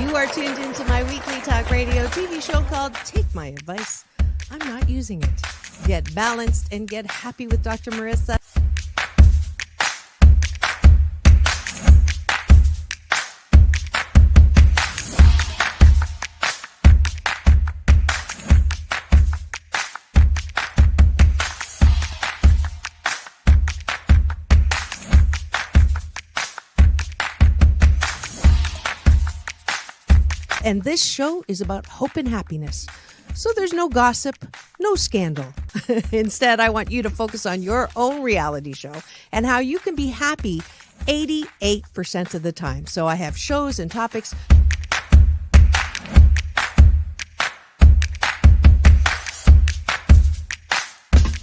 You are tuned into my weekly talk radio TV show called Take My Advice. I'm not using it. Get balanced and get happy with Dr. Marissa. And this show is about hope and happiness. So there's no gossip, no scandal. Instead, I want you to focus on your own reality show and how you can be happy 88% of the time. So I have shows and topics.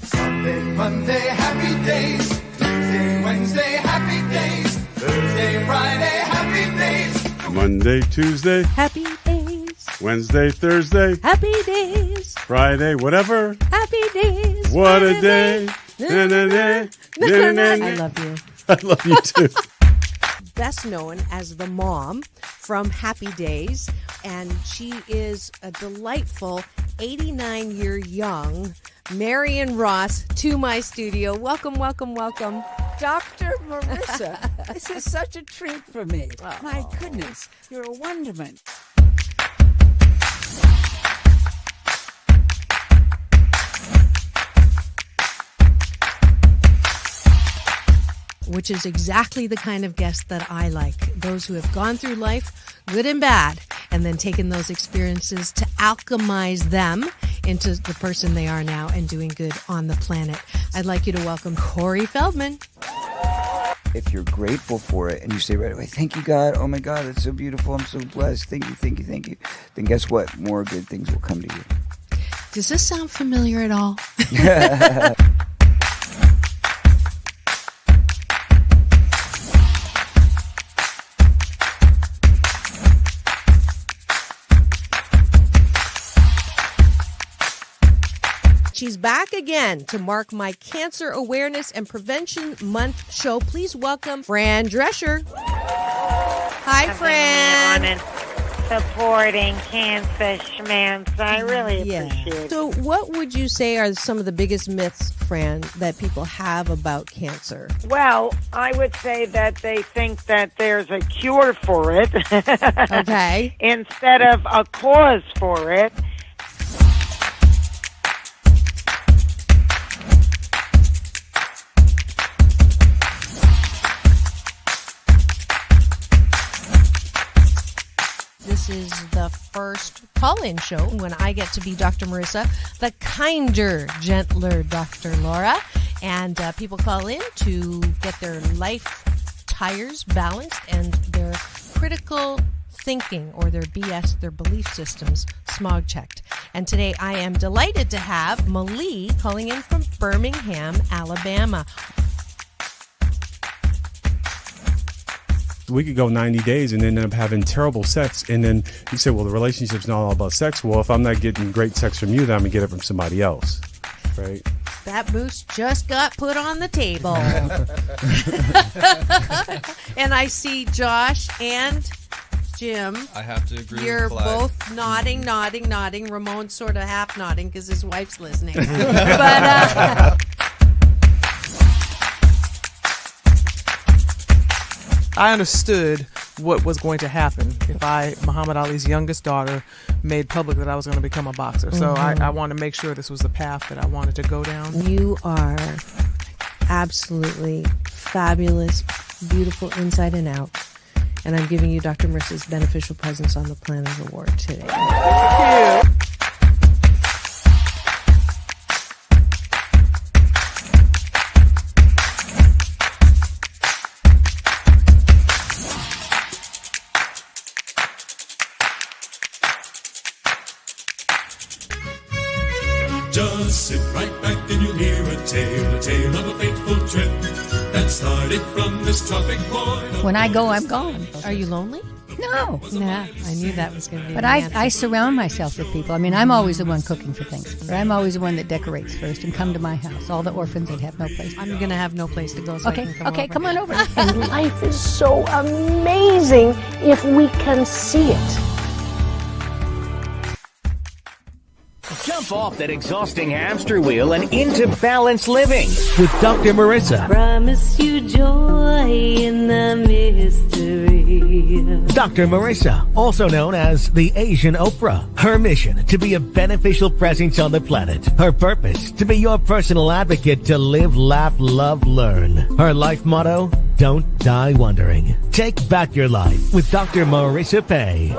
Sunday, Monday, happy days. Tuesday, Wednesday, happy days. Thursday, Friday, happy days. Monday, Tuesday, Happy days. Wednesday, Thursday, Happy days. Friday, whatever. Happy days. What a day. Na, na, na, na, na, na. I love you. I love you too. Best known as the mom from Happy Days, and she is a delightful 89-year young Marion Ross to my studio. Welcome, welcome, welcome. Dr. Marissa, this is such a treat for me. Oh. My goodness, you're a wonderment. Which is exactly the kind of guest that I like. Those who have gone through life, good and bad, and then taken those experiences to alchemize them into the person they are now and doing good on the planet. I'd like you to welcome Corey Feldman. If you're grateful for it and you say right away, thank you, God. Oh, my God, it's so beautiful. I'm so blessed. Thank you, thank you, thank you. Then guess what? More good things will come to you. Does this sound familiar at all? She's back again to mark my Cancer Awareness and Prevention Month show. Please welcome Fran Drescher. Hi, Fran. On and supporting cancer schmance. I really appreciate it. So what would you say are some of the biggest myths, Fran, that people have about cancer? Well, I would say that they think that there's a cure for it. Okay. Instead of a cause for it. This is the first call-in show when I get to be Dr. Marissa, the kinder, gentler Dr. Laura. And people call in to get their life tires balanced and their critical thinking or their BS, their belief systems, smog checked. And today I am delighted to have Malie calling in from Birmingham, Alabama. We could go 90 days and end up having terrible sex. And then you say, well, the relationship's not all about sex. Well, if I'm not getting great sex from you, then I'm going to get it from somebody else, right? That moose just got put on the table. And I see Josh and Jim. I have to agree You're with Clyde. both nodding. Ramon's sort of half nodding because his wife's listening. But I understood what was going to happen if Muhammad Ali's youngest daughter, made public that I was going to become a boxer. So I wanted to make sure this was the path that I wanted to go down. you are absolutely fabulous, beautiful inside and out. And I'm giving you Dr. Marissa's Beneficial Presence on the Planet Award today. Thank you. Just sit right back and you'll hear a tale of a fateful trip that started from this tropic point. When I go, I'm gone. Are you lonely? No. Yeah, I knew that was going to be But the I answer. surround myself with people. I mean, I'm always the one cooking for things. Or I'm always the one that decorates first and come to my house. All the orphans that have no place. I'm going to have no place to go, so I can come over. Come on over. And life is so amazing if we can see it. Jump off that exhausting hamster wheel and into balanced living with Dr. Marissa. Promise you joy in the mystery. Dr. Marissa, also known as the Asian Oprah. Her mission, to be a beneficial presence on the planet. Her purpose, to be your personal advocate to live, laugh, love, learn. Her life motto, don't die wondering. Take back your life with Dr. Marissa Pay.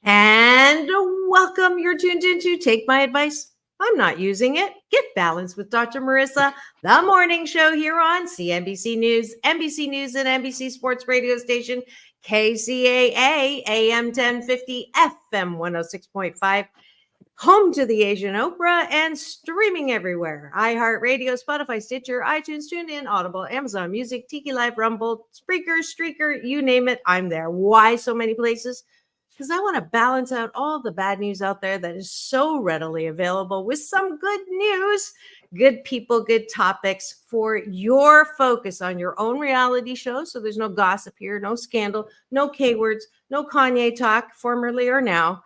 And welcome. You're tuned into Take My Advice. I'm not using it. Get Balanced with Dr. Marissa, the morning show here on CNBC News, NBC News, and NBC Sports radio station, KCAA, AM 1050, FM 106.5, home to the Asian Oprah, and streaming everywhere. iHeartRadio, Spotify, Stitcher, iTunes, TuneIn, Audible, Amazon Music, Tiki Live, Rumble, Spreaker, Streaker, you name it, I'm there. Why so many places? Because I want to balance out all the bad news out there that is so readily available with some good news, good people, good topics for your focus on your own reality show. So there's no gossip here, no scandal, no K words, no Kanye talk, formerly or now.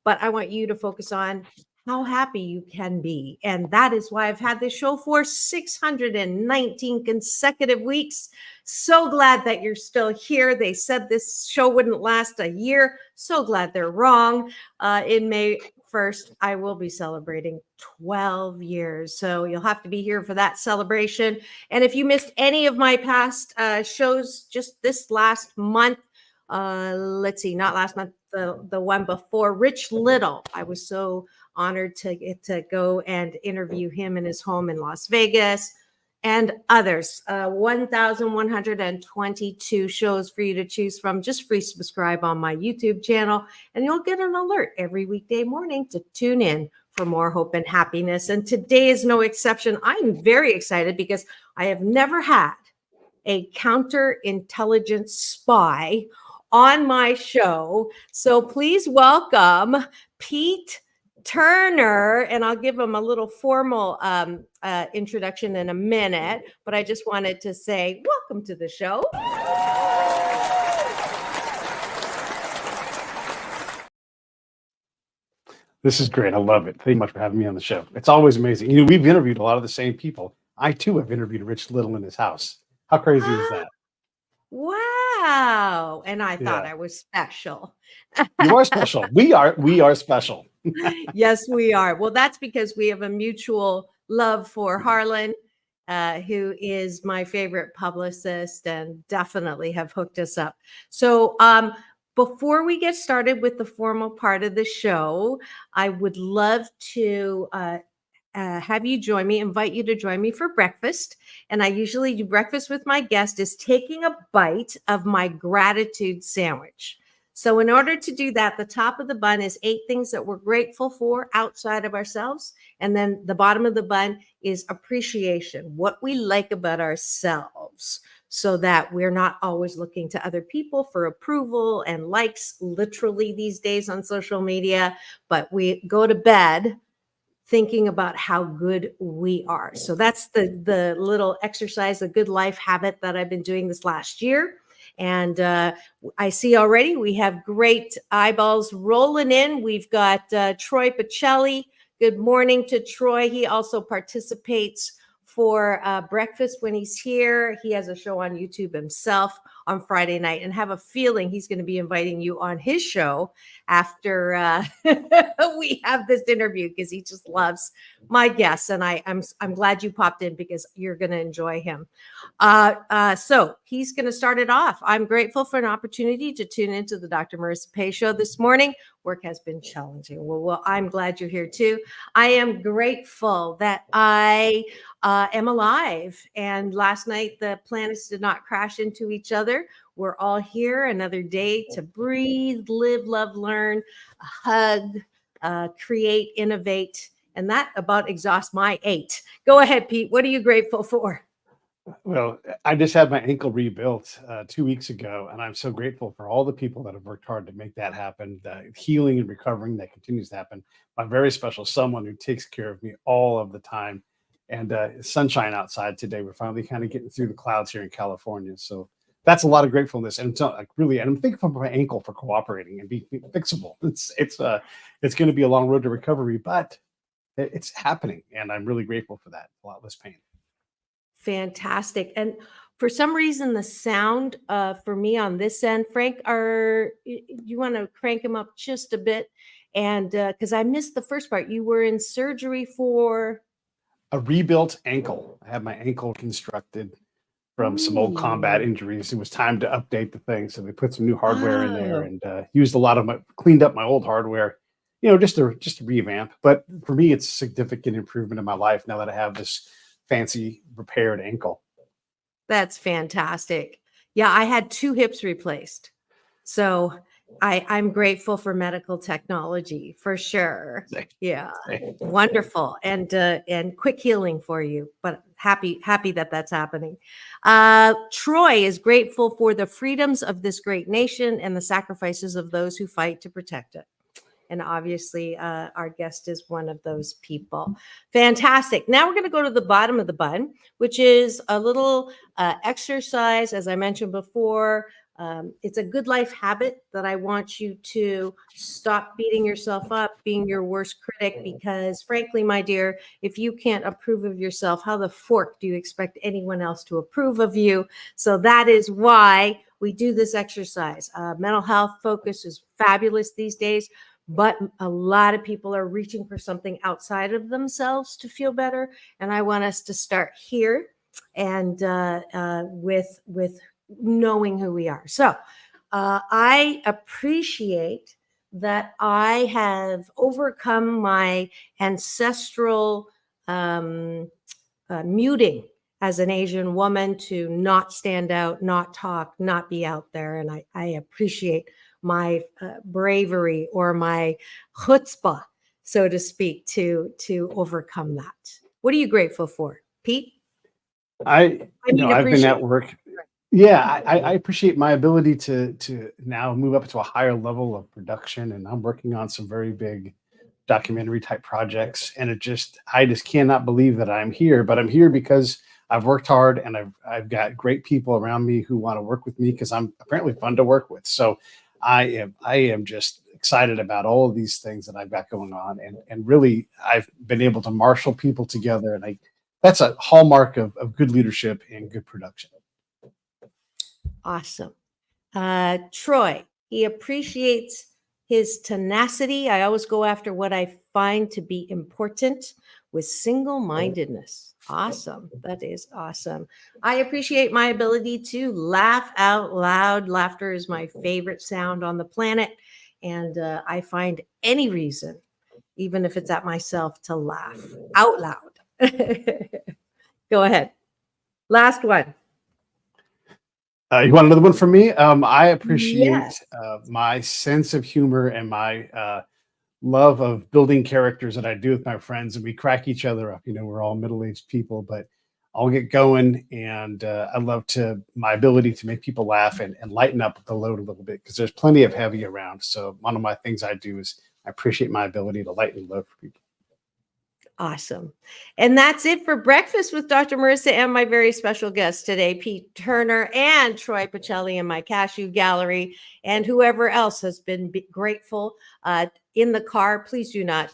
But I want you to focus on how happy you can be. And that is why I've had this show for 619 consecutive weeks. So glad that you're still here. They said this show wouldn't last a year. So glad they're wrong. In May 1st, I will be celebrating 12 years. So you'll have to be here for that celebration. And if you missed any of my past shows just this last month, let's see, not last month, the one before, Rich Little. I was so honored to get to go and interview him in his home in Las Vegas and others. 1,122 shows for you to choose from. Just free subscribe on my YouTube channel, and you'll get an alert every weekday morning to tune in for more hope and happiness. And today is no exception. I'm very excited because I have never had a counterintelligence spy on my show. So please welcome Pete Turner, and I'll give him a little formal introduction in a minute, but I just wanted to say welcome to the show. This is great. I love it. Thank you much for having me on the show. It's always amazing. You know, we've interviewed a lot of the same people. I too have interviewed Rich Little in his house. How crazy is that? Wow. And I thought I was special. You are special. We are special. Yes, we are. Well, that's because we have a mutual love for Harlan, who is my favorite publicist and definitely have hooked us up. So before we get started with the formal part of the show, I would love to have you join me, invite you to join me for breakfast. And I usually do breakfast with my guest is taking a bite of my gratitude sandwich. So in order to do that, the top of the bun is 8 things that we're grateful for outside of ourselves. And then the bottom of the bun is appreciation, what we like about ourselves, so that we're not always looking to other people for approval and likes, literally these days on social media, but we go to bed thinking about how good we are. So that's the little exercise, the good life habit that I've been doing this last year. And I see already we have great eyeballs rolling in. We've got Troy Pacelli. Good morning to Troy. He also participates for breakfast when he's here. He has a show on YouTube himself on Friday night, and have a feeling he's going to be inviting you on his show after we have this interview, because he just loves my guests. And I'm glad you popped in because you're going to enjoy him. So he's going to start it off. I'm grateful for an opportunity to tune into the Dr. Marissa Pay Show this morning. Work has been challenging. Well, I'm glad you're here too. I am grateful that I am alive. And last night, the planets did not crash into each other. We're all here another day to breathe, live, love, learn, hug, create, innovate. And that about exhausts my 8. Go ahead, Pete. What are you grateful for? Well, I just had my ankle rebuilt 2 weeks ago, and I'm so grateful for all the people that have worked hard to make that happen. The healing and recovering that continues to happen. My very special someone who takes care of me all of the time, and sunshine outside today. We're finally kind of getting through the clouds here in California, so that's a lot of gratefulness. And so, like, really, and I'm thankful for my ankle for cooperating and being fixable. It's going to be a long road to recovery, but it's happening, and I'm really grateful for that. A lot less pain. Fantastic. And for some reason, the sound for me on this end, Frank, you want to crank him up just a bit? And because I missed the first part, you were in surgery for A rebuilt ankle. I had my ankle constructed from some old combat injuries. It was time to update the thing, so they put some new hardware in there and used a lot of cleaned up my old hardware, just to revamp. But for me, it's a significant improvement in my life now that I have this fancy repaired ankle. That's fantastic. Yeah, I had 2 hips replaced. So I'm grateful for medical technology for sure. Yeah, wonderful and quick healing for you. But happy that that's happening. Troy is grateful for the freedoms of this great nation and the sacrifices of those who fight to protect it. And obviously, our guest is one of those people. Fantastic. Now we're going to go to the bottom of the bun, which is a little exercise, as I mentioned before. It's a good life habit that I want you to stop beating yourself up, being your worst critic, because frankly, my dear, if you can't approve of yourself, how the fork do you expect anyone else to approve of you? So that is why we do this exercise. Mental health focus is fabulous these days, but a lot of people are reaching for something outside of themselves to feel better. And I want us to start here and with knowing who we are. So I appreciate that I have overcome my ancestral muting as an Asian woman to not stand out, not talk, not be out there. And I appreciate my bravery or my chutzpah, so to speak, to overcome that. What are you grateful for, Pete? I've been at work. Yeah, I appreciate my ability to now move up to a higher level of production, and I'm working on some very big documentary type projects. And I just cannot believe that I'm here, but I'm here because I've worked hard and I've got great people around me who want to work with me because I'm apparently fun to work with. So I am just excited about all of these things that I've got going on, and really I've been able to marshal people together, and that's a hallmark of good leadership and good production. Awesome. Troy, he appreciates his tenacity. I always go after what I find to be important with single-mindedness. Awesome. That is awesome. I appreciate my ability to laugh out loud. Laughter is my favorite sound on the planet. And I find any reason, even if it's at myself, to laugh out loud. Go ahead. Last one. You want another one from me? I appreciate my sense of humor and my love of building characters that I do with my friends, and we crack each other up. We're all middle-aged people, but I'll get going, and I love my ability to make people laugh and lighten up the load a little bit, because there's plenty of heavy around. So one of my things I do is I appreciate my ability to lighten the load for people. Awesome. And that's it for Breakfast with Dr. Marissa and my very special guest today, Pete Turner and Troy Pacelli in my cashew gallery, and whoever else has been grateful in the car. Please do not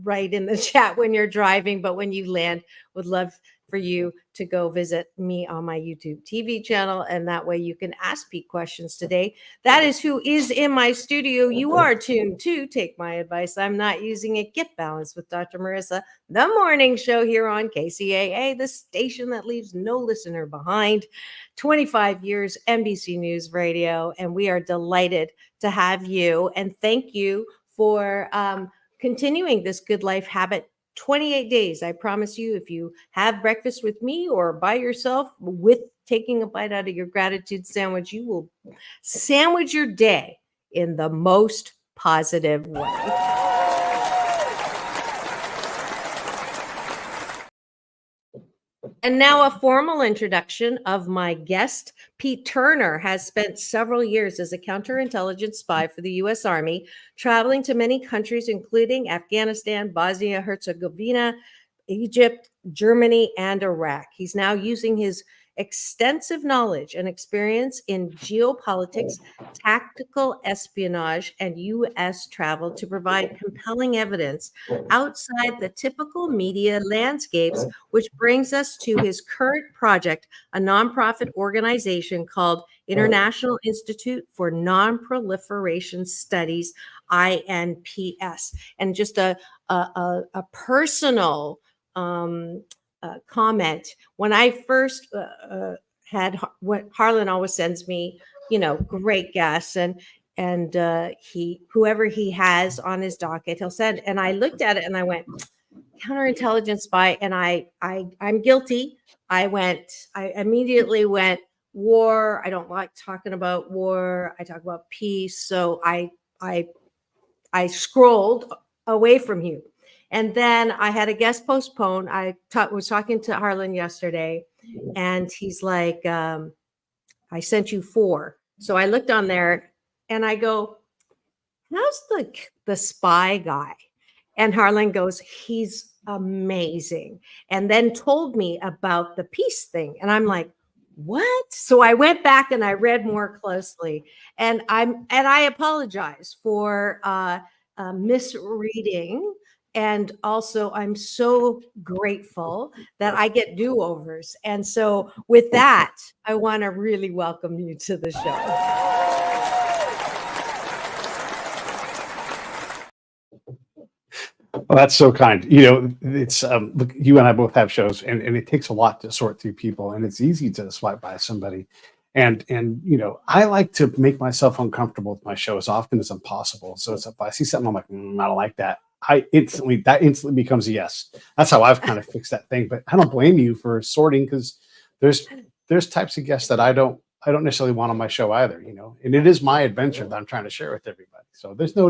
write in the chat when you're driving, but when you land, would love for you to go visit me on my YouTube TV channel, and that way you can ask Pete questions today. That is who is in my studio. You are tuned to Take My Advice. I'm not using it. Get Balanced with Dr. Marissa, the morning show here on KCAA, the station that leaves no listener behind. 25 years NBC News Radio, and we are delighted to have you. And thank you for continuing this good life habit. 28 days. I promise you, if you have breakfast with me or by yourself with taking a bite out of your gratitude sandwich, you will sandwich your day in the most positive way. And now a formal introduction of my guest. Pete Turner has spent several years as a counterintelligence spy for the U.S. Army, traveling to many countries, including Afghanistan, Bosnia-Herzegovina, Egypt, Germany, and Iraq. He's now using his extensive knowledge and experience in geopolitics, tactical espionage, and U.S. travel to provide compelling evidence outside the typical media landscapes, which brings us to his current project, a nonprofit organization called International Institute for Nonproliferation Studies, IINPS. And just a personal comment. When I first had what Harlan always sends me, great guests, and whoever he has on his docket, he'll send. And I looked at it and I went, counterintelligence spy, and I'm guilty. I immediately went, war. I don't like talking about war. I talk about peace. So I scrolled away from you. And then I had a guest postpone. I was talking to Harlan yesterday, and he's like, I sent you 4. So I looked on there and I go, how's the spy guy? And Harlan goes, he's amazing. And then told me about the peace thing. And I'm like, what? So I went back and I read more closely. And I apologize for misreading. And also, I'm so grateful that I get do-overs. And so with that, I want to really welcome you to the show. Well, that's so kind. It's look, you and I both have shows, and it takes a lot to sort through people, and it's easy to swipe by somebody. And I like to make myself uncomfortable with my show as often as possible. So if I see something, I'm like, I don't like that. That instantly becomes a yes. That's how I've kind of fixed that thing. But I don't blame you for sorting, because there's types of guests that I don't necessarily want on my show either. And it is my adventure that I'm trying to share with everybody. So there's no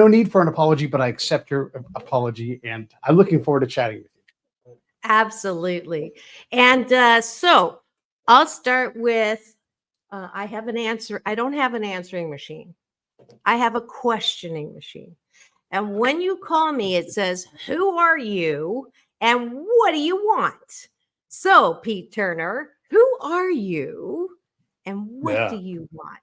need for an apology, but I accept your apology, and I'm looking forward to chatting with you. Absolutely. And so I'll start with I have an answer. I don't have an answering machine. I have a questioning machine. And when you call me, it says, who are you and what do you want? So, Pete Turner, who are you and what do you want?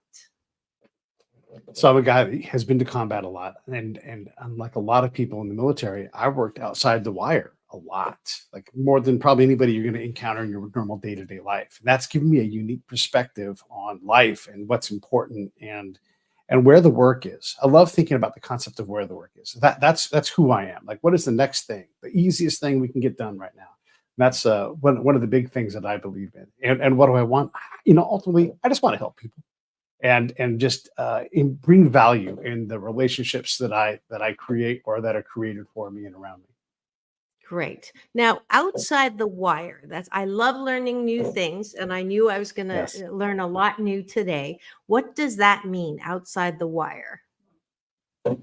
So I'm a guy that has been to combat a lot. And unlike a lot of people in the military, I worked outside the wire a lot, like more than probably anybody you're going to encounter in your normal day-to-day life. And that's given me a unique perspective on life and what's important and where the work is. I love thinking about the concept of where the work is. That's who I am. Like, what is the next thing, the easiest thing we can get done right now? And that's one of the big things that I believe in. And what do I want? Ultimately, I just want to help people and just bring value in the relationships that I create or that are created for me and around me. Great. Now, outside the wire, I love learning new things, and I knew I was going to learn a lot new today. What does that mean, outside the wire?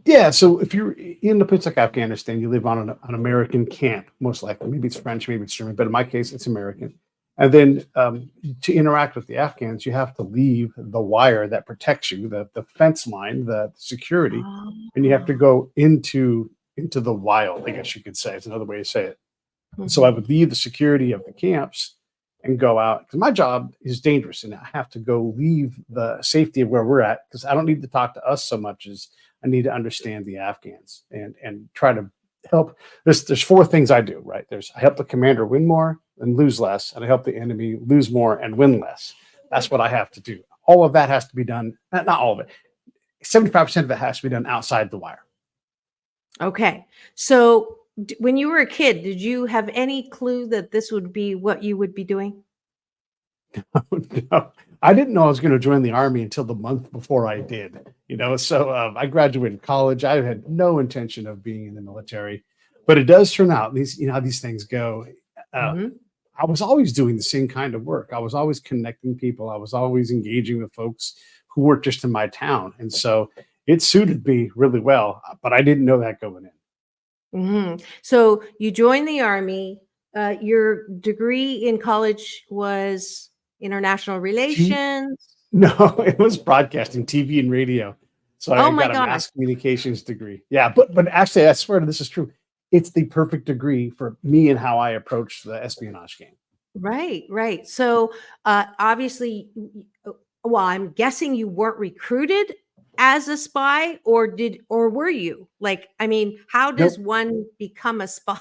Yeah, so if you're in a place like Afghanistan, you live on an American camp, most likely. Maybe it's French, maybe it's German, but in my case, it's American. And then to interact with the Afghans, you have to leave the wire that protects you, the fence line, the security, and you have to go into the wild, I guess you could say. It's another way to say it. Mm-hmm. So I would leave the security of the camps and go out, because my job is dangerous, and I have to go leave the safety of where we're at, because I don't need to talk to us so much as I need to understand the Afghans and try to help. There's 4 things I do, right? I help the commander win more and lose less, and I help the enemy lose more and win less. That's what I have to do. All of that has to be done, not all of it. 75% of it has to be done outside the wire. Okay. So when you were a kid, did you have any clue that this would be what you would be doing? No, I didn't know I was going to join the Army until the month before I did. So I graduated college. I had no intention of being in the military, but it does turn out how these things go. I was always doing the same kind of work. I was always connecting people. I was always engaging with folks who weren't just in my town. And so it suited me really well, but I didn't know that going in. So you joined the Army. your degree in college was international relations. No, it was broadcasting, TV and radio. So Oh I my got a gosh. mass communications degree. Yeah, but actually, I swear this is true. It's the perfect degree for me and how I approach the espionage game. Right, right. So obviously, well, I'm guessing you weren't recruited as a spy, or were you? Like, I mean, how does Nope. one become a spy?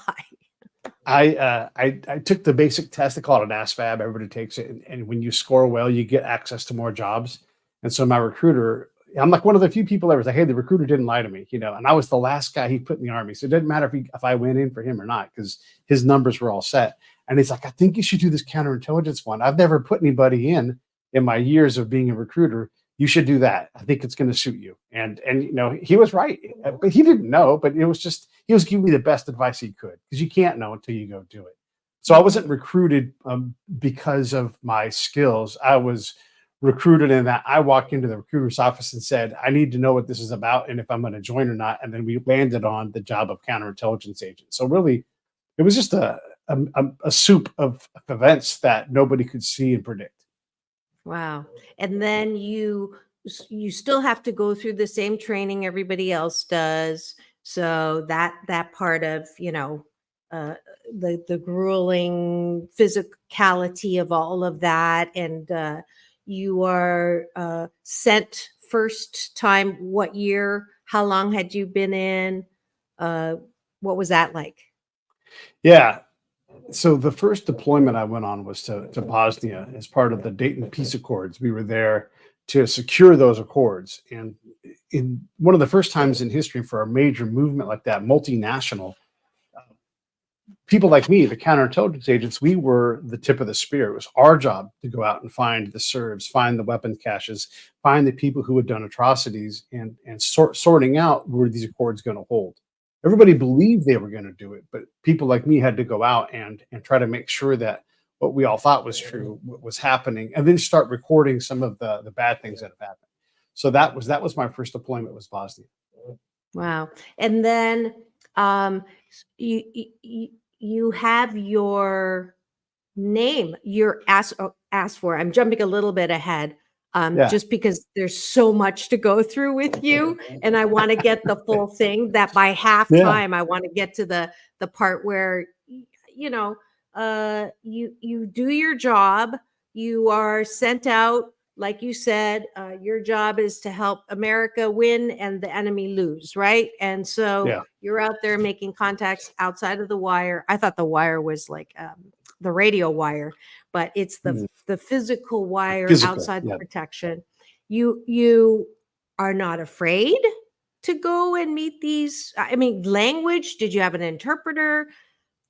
I took the basic test. They call it an ASVAB. Everybody takes it, and when you score well, you get access to more jobs. And so my recruiter, I'm like one of the few people that was like, "Hey, the recruiter didn't lie to me," and I was the last guy he put in the army, so it didn't matter if I went in for him or not because his numbers were all set. And he's like, "I think you should do this counterintelligence one. I've never put anybody in my years of being a recruiter. You should do that. I think it's going to suit you." And he was right, but he didn't know. But it was just he was giving me the best advice he could because you can't know until you go do it. So I wasn't recruited because of my skills. I was recruited in that I walked into the recruiter's office and said, "I need to know what this is about and if I'm going to join or not." And then we landed on the job of counterintelligence agent. So really, it was just a soup of events that nobody could see and predict. Wow. And then you still have to go through the same training everybody else does. So that part of, the grueling physicality of all of that. And you are sent first time, what year? How long had you been in? What was that like? Yeah. So the first deployment I went on was to Bosnia as part of the Dayton Peace Accords. We were there to secure those accords. And in one of the first times in history for a major movement like that, multinational, people like me, the counterintelligence agents, we were the tip of the spear. It was our job to go out and find the Serbs, find the weapon caches, find the people who had done atrocities, and sorting out where these accords going to hold. Everybody believed they were going to do it, but people like me had to go out and try to make sure that what we all thought was true was happening, and then start recording some of the bad things that have happened. So that was my first deployment, was Bosnia. Wow. And then you have your name you're asked for. I'm jumping a little bit ahead. Just because there's so much to go through with you, and I want to get the full thing. That by halftime, I want to get to the part where you do your job. You are sent out, like you said. Your job is to help America win and the enemy lose, right? And so you're out there making contacts outside of the wire. I thought the wire was like the radio wire, but it's the physical wire outside the protection. You are not afraid to go and meet these. I mean, language. Did you have an interpreter?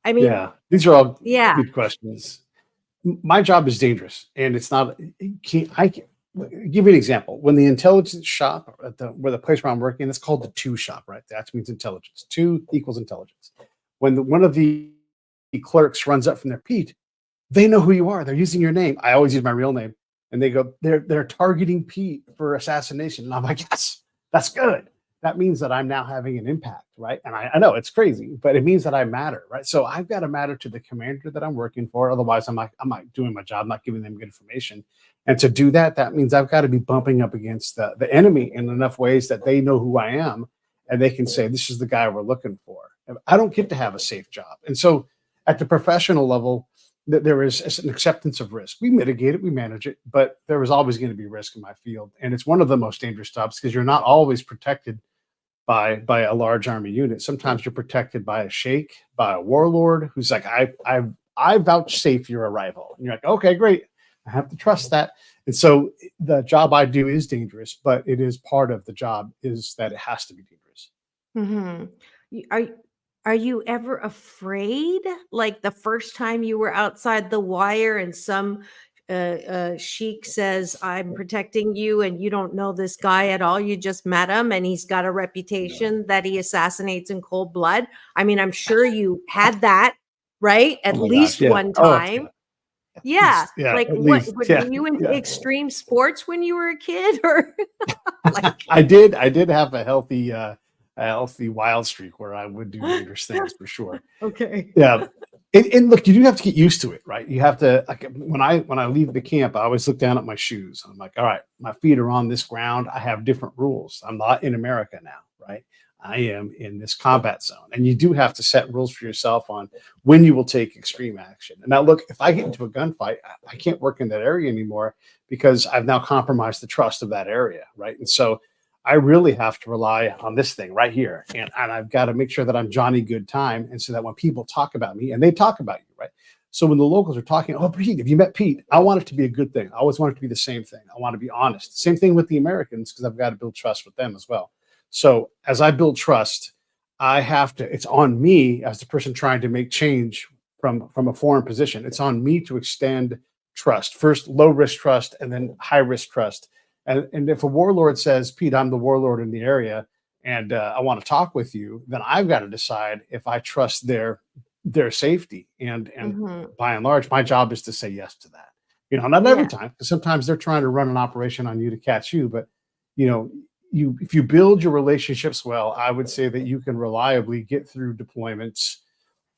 I mean, these are all good questions. My job is dangerous, and it's not. I can give you an example. When the intelligence shop at where the place where I'm working, it's called the 2 shop, right? That means intelligence. 2 equals intelligence. When one of the clerks runs up from their Pete, they know who you are. They're using your name. I always use my real name, and they go, they're targeting Pete for assassination. And I'm like, yes, that's good. That means that I'm now having an impact, right? And I know it's crazy, but it means that I matter, right? So I've got to matter to the commander that I'm working for. Otherwise, I'm not doing my job, not giving them good information. And to do that, that means I've got to be bumping up against the enemy in enough ways that they know who I am, and they can say, this is the guy we're looking for. And I don't get to have a safe job. And so at the professional level, there is an acceptance of risk. We mitigate it, we manage it, but there is always going to be risk in my field. And it's one of the most dangerous jobs because you're not always protected by a large army unit. Sometimes you're protected by a sheikh, by a warlord who's like, I vouchsafe your arrival. And you're like, okay, great. I have to trust that. And so the job I do is dangerous, but it is part of the job is that it has to be dangerous. Mm-hmm. Are you ever afraid? Like the first time you were outside the wire and some sheik says, I'm protecting you, and you don't know this guy at all. You just met him and he's got a reputation that he assassinates in cold blood. I mean, I'm sure you had that, right? At least one time. Yeah. Like what were you into extreme sports when you were a kid? Or I did have a healthy wild streak where I would do dangerous things for sure. Okay. Yeah. And look, you do have to get used to it, right? You have to, like, when I leave the camp, I always look down at my shoes. I'm like, all right, my feet are on this ground. I have different rules. I'm not in America now, right? I am in this combat zone. And you do have to set rules for yourself on when you will take extreme action. And now, look, if I get into a gunfight, I can't work in that area anymore because I've now compromised the trust of that area, right? And so I really have to rely on this thing right here. And I've got to make sure that I'm Johnny Good Time. And so that when people talk about me, and they talk about you, right? So when the locals are talking, oh, Pete, have you met Pete? I want it to be a good thing. I always want it to be the same thing. I want to be honest. Same thing with the Americans, because I've got to build trust with them as well. So as I build trust, I have to, it's on me as the person trying to make change from a foreign position. It's on me to extend trust. First, low risk trust, and then high risk trust. And if a warlord says, Pete, I'm the warlord in the area, and I want to talk with you, then I've got to decide if I trust their safety. And by and large, my job is to say yes to that. You know, not every time, because sometimes they're trying to run an operation on you to catch you. But, you know, if you build your relationships well, I would say that you can reliably get through deployments,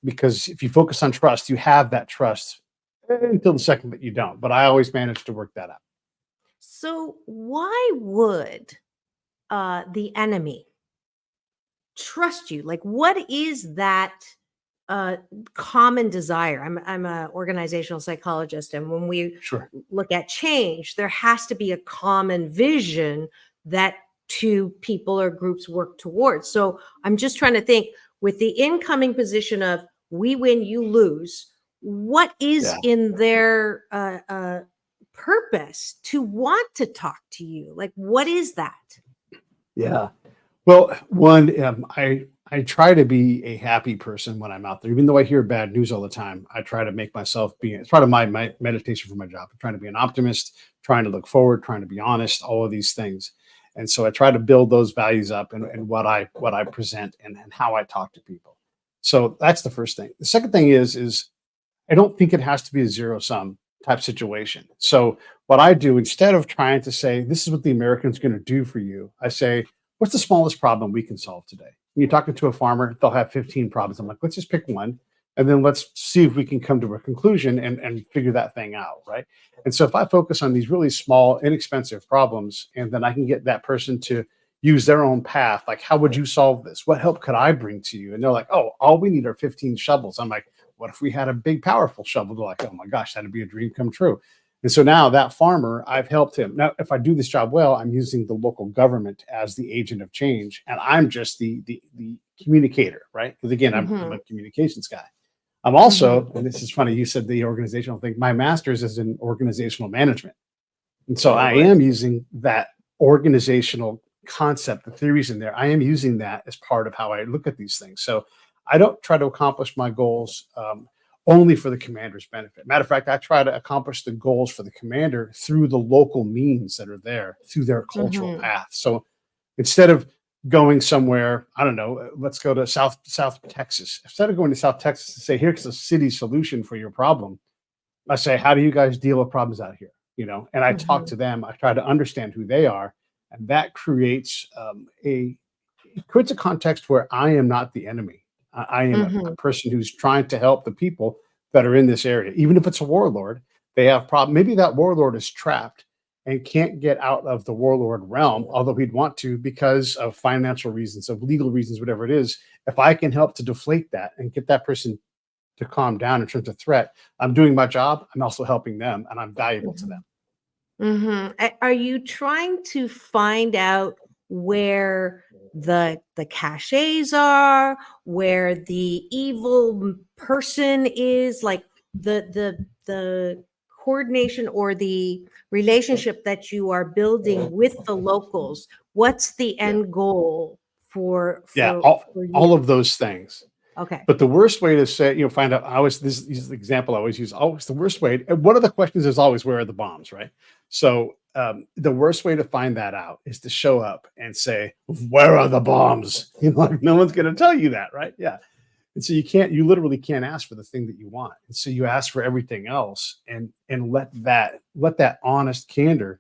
because if you focus on trust, you have that trust until the second that you don't. But I always manage to work that out. So why would the enemy trust you? Like, what is that common desire? I'm an organizational psychologist, and when we look at change, there has to be a common vision that two people or groups work towards. So I'm just trying to think, with the incoming position of we win, you lose, what is in their purpose to want to talk to you? Like, what is that? Yeah. Well, one, I try to be a happy person when I'm out there, even though I hear bad news all the time. I try to make myself be, it's part of my meditation for my job. I'm trying to be an optimist, trying to look forward, trying to be honest, all of these things. And so I try to build those values up and what I present and how I talk to people. So that's the first thing. The second thing is I don't think it has to be a zero sum type situation. So what I do, instead of trying to say, this is what the American's going to do for you, I say, what's the smallest problem we can solve today? When you're talking to a farmer, they'll have 15 problems. I'm like, let's just pick one, and then let's see if we can come to a conclusion and figure that thing out, right? And so if I focus on these really small, inexpensive problems, and then I can get that person to use their own path, like, how would you solve this? What help could I bring to you? And they're like, oh, all we need are 15 shovels. I'm like, what if we had a big, powerful shovel? They're like, oh my gosh, that'd be a dream come true. And so now that farmer, I've helped him. Now, if I do this job well, I'm using the local government as the agent of change, and I'm just the communicator, right? Because again, I'm a communications guy. I'm also, and this is funny, you said the organizational thing, my master's is in organizational management. And so I am using that organizational concept, the theories in there, I am using that as part of how I look at these things. So I don't try to accomplish my goals only for the commander's benefit. Matter of fact, I try to accomplish the goals for the commander through the local means that are there, through their cultural path. So instead of going somewhere, I don't know, let's go to South Texas. Instead of going to South Texas and say, here's a city solution for your problem, I say, how do you guys deal with problems out here? You know, and I talk to them. I try to understand who they are, and that creates a context where I am not the enemy. I am a person who's trying to help the people that are in this area. Even if it's a warlord, they have problems. Maybe that warlord is trapped and can't get out of the warlord realm, although he'd want to because of financial reasons, of legal reasons, whatever it is. If I can help to deflate that and get that person to calm down in terms of threat, I'm doing my job. I'm also helping them, and I'm valuable to them. Are you trying to find out where the caches are, where the evil person is, like the coordination or the relationship that you are building with the locals? What's the end goal for all of those things? Okay. But the worst way to say, find out, this is the example I always use. Always the worst way. One of the questions is always, where are the bombs, right? So the worst way to find that out is to show up and say, where are the bombs? Like, no one's going to tell you that, right? Yeah. And so you literally can't ask for the thing that you want. And so you ask for everything else, and let that honest candor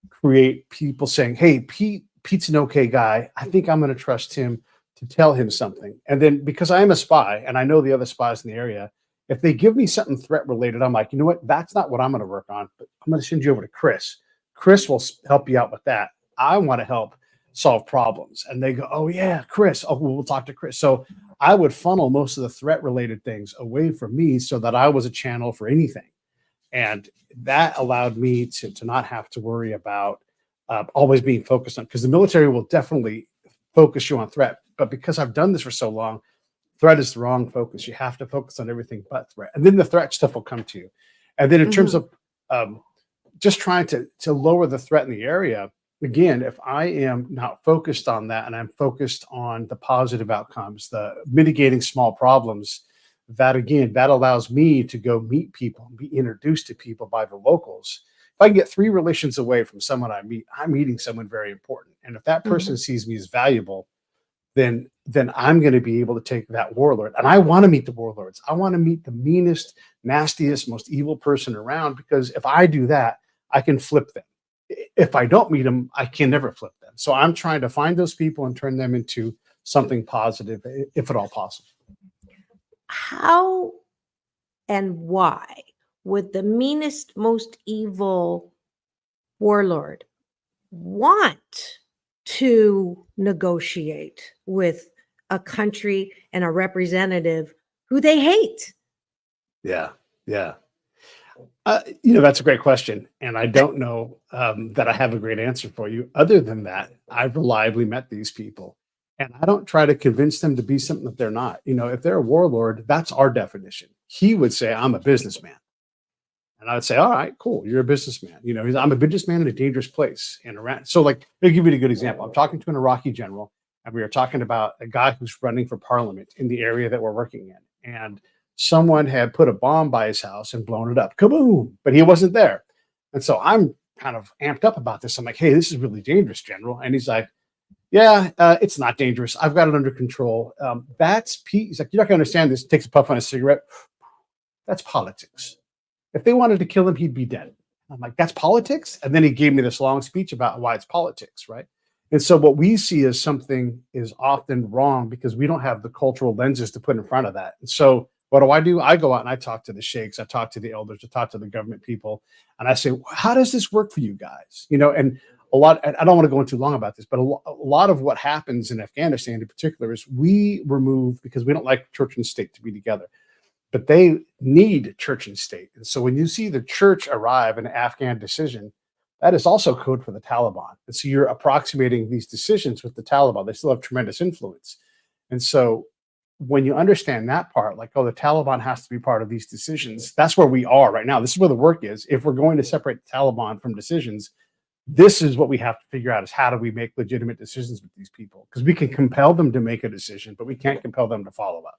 create people saying, hey, Pete's an okay guy. I think I'm going to trust him to tell him something. And then, because I am a spy and I know the other spies in the area, If they give me something threat related, I'm like, you know what? That's not what I'm going to work on. But I'm going to send you over to Chris. Chris will help you out with that. I want to help solve problems. And they go, oh yeah, Chris. Oh, we'll talk to Chris. So I would funnel most of the threat related things away from me so that I was a channel for anything. And that allowed me to not have to worry about always being focused on, because the military will definitely focus you on threat. But because I've done this for so long, threat is the wrong focus. You have to focus on everything but threat. And then the threat stuff will come to you. And then in terms of just trying to lower the threat in the area, again, if I am not focused on that and I'm focused on the positive outcomes, the mitigating small problems, that again, that allows me to go meet people and be introduced to people by the locals. If I can get 3 relations away from someone I meet, I'm meeting someone very important. And if that person sees me as valuable, then I'm going to be able to take that warlord. And I want to meet the warlords. I want to meet the meanest, nastiest, most evil person around, because if I do that, I can flip them. If I don't meet them, I can never flip them. So I'm trying to find those people and turn them into something positive, if at all possible. How and why would the meanest, most evil warlord want to negotiate with a country and a representative who they hate? Yeah. That's a great question. And I don't know that I have a great answer for you. Other than that, I've reliably met these people. And I don't try to convince them to be something that they're not. If they're a warlord, that's our definition. He would say, I'm a businessman. And I would say, all right, cool. You're a businessman. I'm a businessman in a dangerous place. And around. So I'll give you a good example. I'm talking to an Iraqi general, and we are talking about a guy who's running for parliament in the area that we're working in. And someone had put a bomb by his house and blown it up. Kaboom! But he wasn't there. And so I'm kind of amped up about this. I'm like, hey, this is really dangerous, General. And he's like, yeah, it's not dangerous. I've got it under control. That's Pete. He's like, you're not going to understand this. Takes a puff on a cigarette. That's politics. If they wanted to kill him, he'd be dead. I'm like, that's politics? And then he gave me this long speech about why it's politics, right? And so what we see as something is often wrong because we don't have the cultural lenses to put in front of that. And so what do? I go out and I talk to the sheikhs, I talk to the elders, I talk to the government people, and I say, how does this work for you guys? And a lot, I don't want to go into too long about this, but a lot of what happens in Afghanistan in particular is we remove, because we don't like church and state to be together, but they need church and state. And so when you see the church arrive in an Afghan decision, that is also code for the Taliban. And so you're approximating these decisions with the Taliban. They still have tremendous influence. And so when you understand that part, like, oh, the Taliban has to be part of these decisions, that's where we are right now. This is where the work is. If we're going to separate the Taliban from decisions, this is what we have to figure out, is how do we make legitimate decisions with these people? Because we can compel them to make a decision, but we can't compel them to follow up.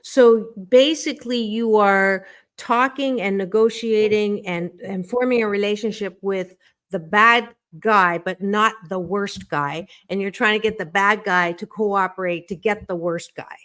So basically you are talking and negotiating and forming a relationship with the bad guy, but not the worst guy. And you're trying to get the bad guy to cooperate to get the worst guy.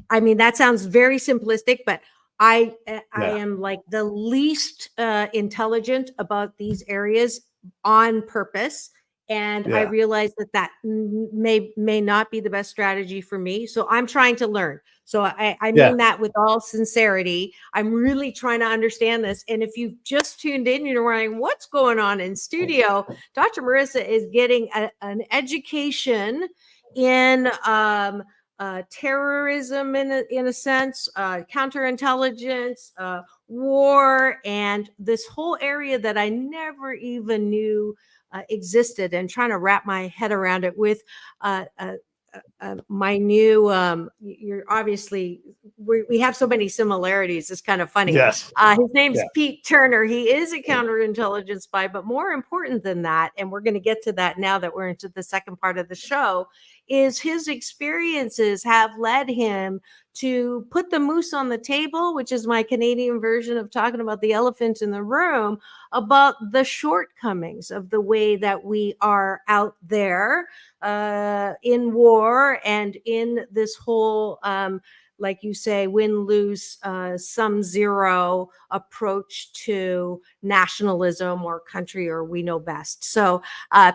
I mean, that sounds very simplistic, but I am like the least intelligent about these areas on purpose. And I realize that may not be the best strategy for me. So I'm trying to learn. So I mean that with all sincerity. I'm really trying to understand this. And if you've just tuned in, you're wondering what's going on in studio, Dr. Marissa is getting an education in terrorism in a sense, counterintelligence, war, and this whole area that I never even knew existed, and trying to wrap my head around it with my new you're obviously we have so many similarities. It's kind of funny. Yes. His name's Pete Turner. He is a counterintelligence spy, but more important than that, and we're going to get to that now that we're into the second part of the show, is his experiences have led him to put the moose on the table, which is my Canadian version of talking about the elephant in the room, about the shortcomings of the way that we are out there in war and in this whole like you say, win-lose, sum zero approach to nationalism or country or we know best. So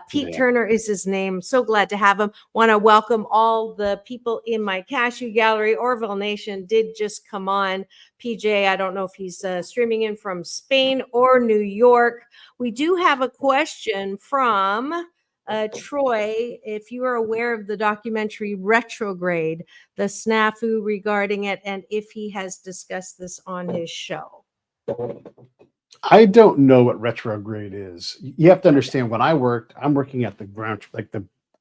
Pete Turner is his name. So glad to have him. Want to welcome all the people in my cashew gallery. Orville Nation did just come on. PJ, I don't know if he's streaming in from Spain or New York. We do have a question from Troy. If you are aware of the documentary Retrograde, the snafu regarding it, and if he has discussed this on his show. I don't know what retrograde is. You have to understand, when I'm working at the ground,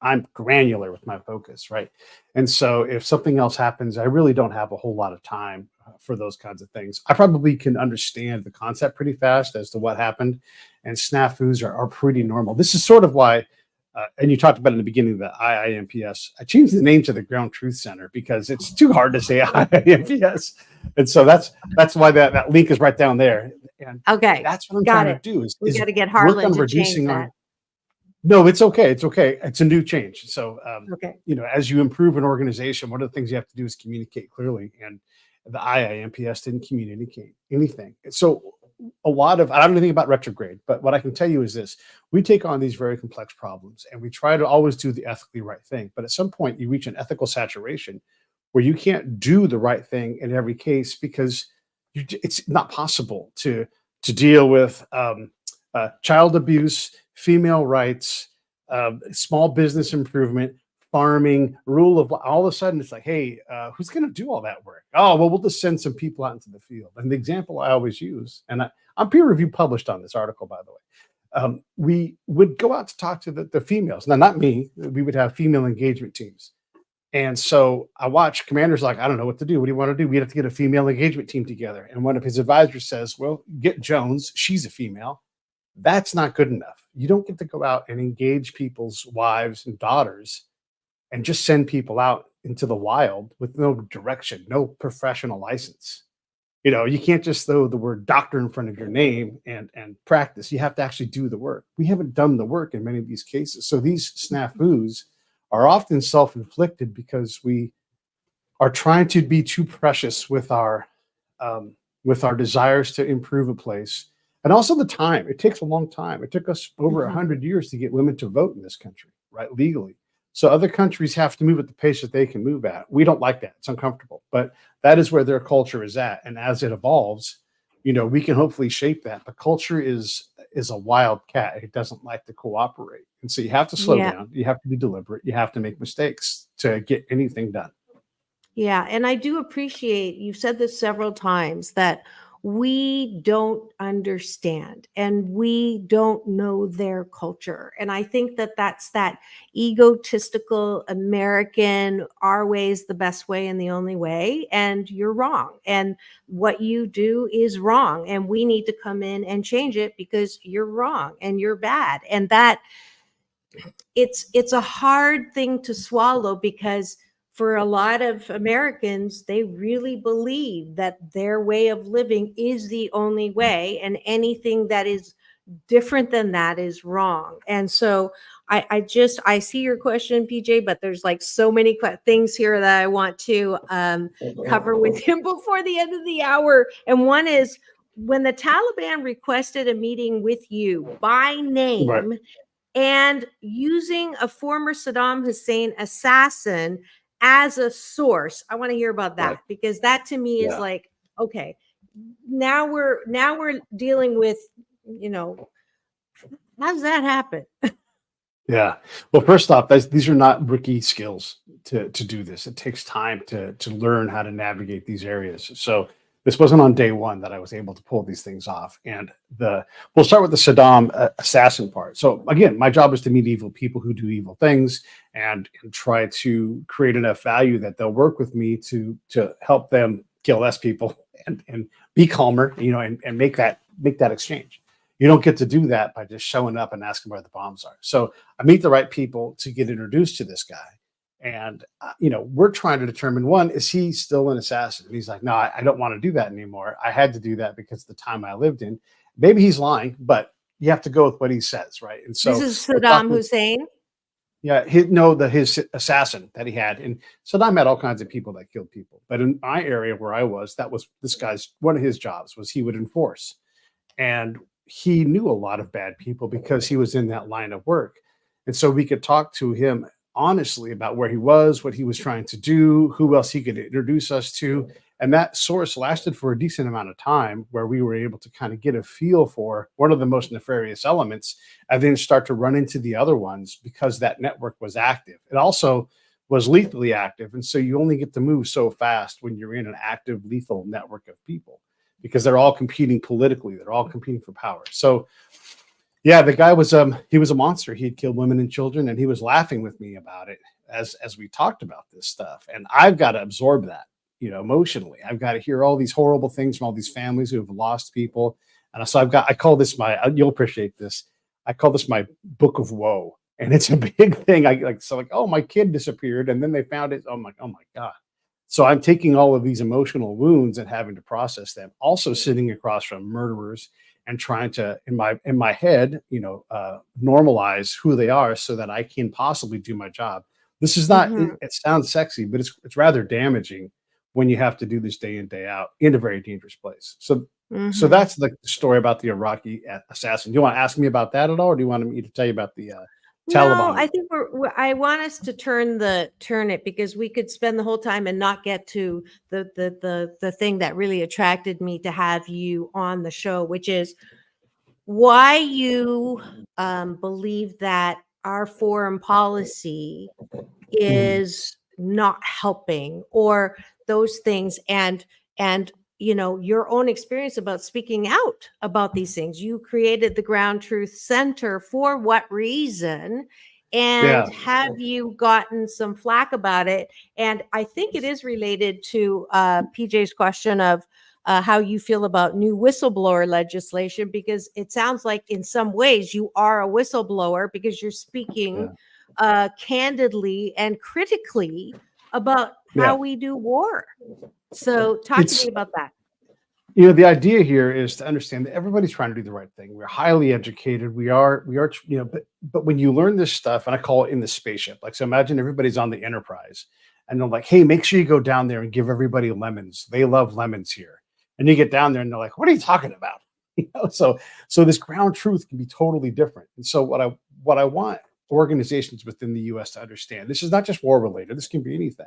I'm granular with my focus, right? And so if something else happens, I really don't have a whole lot of time for those kinds of things. I probably can understand the concept pretty fast as to what happened, and snafus are pretty normal. This is sort of why, and you talked about in the beginning of the IINPS, I changed the name to the Ground Truth Center because it's too hard to say IINPS. And so that's why that link is right down there. And okay, that's what I'm trying to do is got to get Harlan to change that. No, it's okay. It's okay. It's a new change. So, okay, as you improve an organization, one of the things you have to do is communicate clearly. And the IINPS didn't communicate anything. So I don't know anything about retrograde, but what I can tell you is this: we take on these very complex problems and we try to always do the ethically right thing. But at some point you reach an ethical saturation where you can't do the right thing in every case because it's not possible to deal with child abuse, female rights, small business improvement, farming, rule of law. All of a sudden it's like, hey, who's going to do all that work? Oh, well, we'll just send some people out into the field. And the example I always use, and I'm peer review published on this article, by the way, we would go out to talk to the females. Now, not me. We would have female engagement teams. And so I watch commanders like, I don't know what to do. What do you want to do? We have to get a female engagement team together. And one of his advisors says, well, get Jones. She's a female. That's not good enough. You don't get to go out and engage people's wives and daughters and just send people out into the wild with no direction, no professional license. You can't just throw the word doctor in front of your name and practice. You have to actually do the work. We haven't done the work in many of these cases. So these snafus are often self-inflicted because we are trying to be too precious with our desires to improve a place. And also the time. It takes a long time. It took us over 100 years to get women to vote in this country, right, legally. So other countries have to move at the pace that they can move at. We don't like that. It's uncomfortable. But that is where their culture is at. And as it evolves, we can hopefully shape that. But culture is a wild cat. It doesn't like to cooperate. And so you have to slow down. You have to be deliberate. You have to make mistakes to get anything done. Yeah. And I do appreciate, you've said this several times, that we don't understand and we don't know their culture. And I think that that's that egotistical American, our way is the best way and the only way. And you're wrong. And what you do is wrong. And we need to come in and change it because you're wrong and you're bad. And that it's a hard thing to swallow because for a lot of Americans, they really believe that their way of living is the only way, and anything that is different than that is wrong. And so I see your question, PJ, but there's like so many things here that I want to cover with him before the end of the hour. And one is, when the Taliban requested a meeting with you by name, right, and using a former Saddam Hussein assassin as a source, I want to hear about that, because that to me is like, okay, now we're dealing with, how does that happen? Yeah. Well, first off, these are not rookie skills to do this. It takes time to learn how to navigate these areas. So this wasn't on day one that I was able to pull these things off. And we'll start with the Saddam assassin part. So again, my job is to meet evil people who do evil things and try to create enough value that they'll work with me to help them kill less people and be calmer, and make that exchange. You don't get to do that by just showing up and asking where the bombs are. So I meet the right people to get introduced to this guy. And, we're trying to determine, one, is he still an assassin? And he's like, no, I don't want to do that anymore. I had to do that because of the time I lived in. Maybe he's lying, but you have to go with what he says, right? And so this is Saddam Hussein. Yeah, his assassin that he had. And Saddam met all kinds of people that killed people. But in my area where I was, that was this guy's one of his jobs was he would enforce. And he knew a lot of bad people because he was in that line of work. And so we could talk to him honestly about where he was, what he was trying to do, who else he could introduce us to. And that source lasted for a decent amount of time where we were able to kind of get a feel for one of the most nefarious elements and then start to run into the other ones because that network was active. It also was lethally active. And so you only get to move so fast when you're in an active, lethal network of people because they're all competing politically. They're all competing for power. So yeah, the guy was he was a monster. He had killed women and children, and he was laughing with me about it as we talked about this stuff. And I've got to absorb that, emotionally. I've got to hear all these horrible things from all these families who have lost people. And so I call this you'll appreciate this. I call this my book of woe. And it's a big thing. Oh, my kid disappeared, and then they found it. Oh my God. So I'm taking all of these emotional wounds and having to process them. Also sitting across from murderers and trying to, in my head, normalize who they are so that I can possibly do my job. This is not, it sounds sexy, but it's rather damaging when you have to do this day in, day out in a very dangerous place. So that's the story about the Iraqi assassin. Do you want to ask me about that at all? Or do you want me to tell you about the Taliban? No, I think I want us to turn it because we could spend the whole time and not get to the thing that really attracted me to have you on the show, which is why you believe that our foreign policy is not helping or those things and your own experience about speaking out about these things. You created the Ground Truth Center for what reason? And have you gotten some flack about it? And I think it is related to PJ's question of how you feel about new whistleblower legislation, because it sounds like in some ways you are a whistleblower because you're speaking candidly and critically about how we do war. So talk to me about that. The idea here is to understand that everybody's trying to do the right thing. We're highly educated. We are, but when you learn this stuff, and I call it in the spaceship, so imagine everybody's on the Enterprise and they're like, hey, make sure you go down there and give everybody lemons. They love lemons here. And you get down there and they're like, what are you talking about? So this ground truth can be totally different. And so what I want organizations within the US to understand, this is not just war related. This can be anything.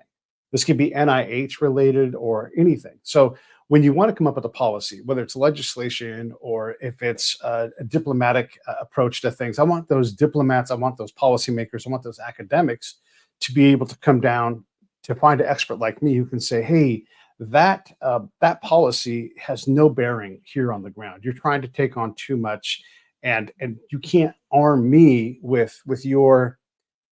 This could be NIH related or anything. So when you want to come up with a policy, whether it's legislation or if it's a diplomatic approach to things, I want those diplomats, I want those policymakers, I want those academics to be able to come down to find an expert like me who can say, hey, that policy has no bearing here on the ground. You're trying to take on too much, and you can't arm me with your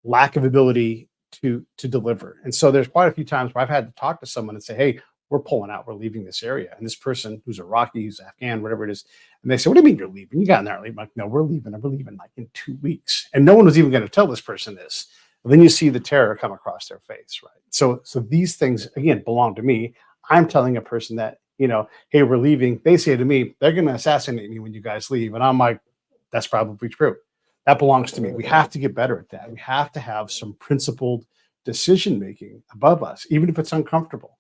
lack of ability to deliver. And so there's quite a few times where I've had to talk to someone and say, hey, we're pulling out, we're leaving this area. And this person who's Iraqi, who's Afghan, whatever it is, and they say, what do you mean you're leaving? You got in there late. I'm like, no, we're leaving like in 2 weeks. And no one was even going to tell this person this. And then you see the terror come across their face, right? So these things, again, belong to me. I'm telling a person that, hey, we're leaving. They say to me, they're going to assassinate me when you guys leave. And I'm like, that's probably true. That belongs to me. We have to get better at that. We have to have some principled decision-making above us, even if it's uncomfortable.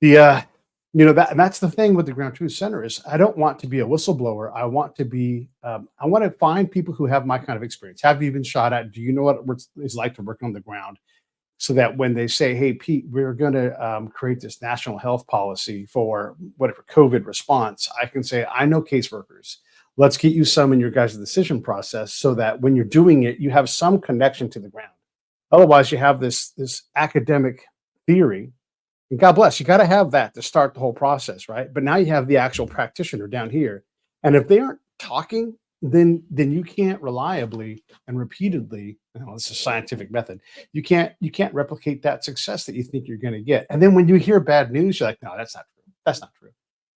And that's the thing with the Ground Truth Center is I don't want to be a whistleblower. I want to be, I want to find people who have my kind of experience. Have you been shot at? Do you know what it's like to work on the ground? So that when they say, hey, Pete, we're going to create this national health policy for whatever COVID response, I can say, I know caseworkers. Let's get you some in your guys' decision process so that when you're doing it, you have some connection to the ground. Otherwise, you have this academic theory. And God bless, you got to have that to start the whole process, right? But now you have the actual practitioner down here. And if they aren't talking, then you can't reliably and repeatedly, this is a scientific method, you can't replicate that success that you think you're going to get. And then when you hear bad news, you're like, no, that's not true. That's not true.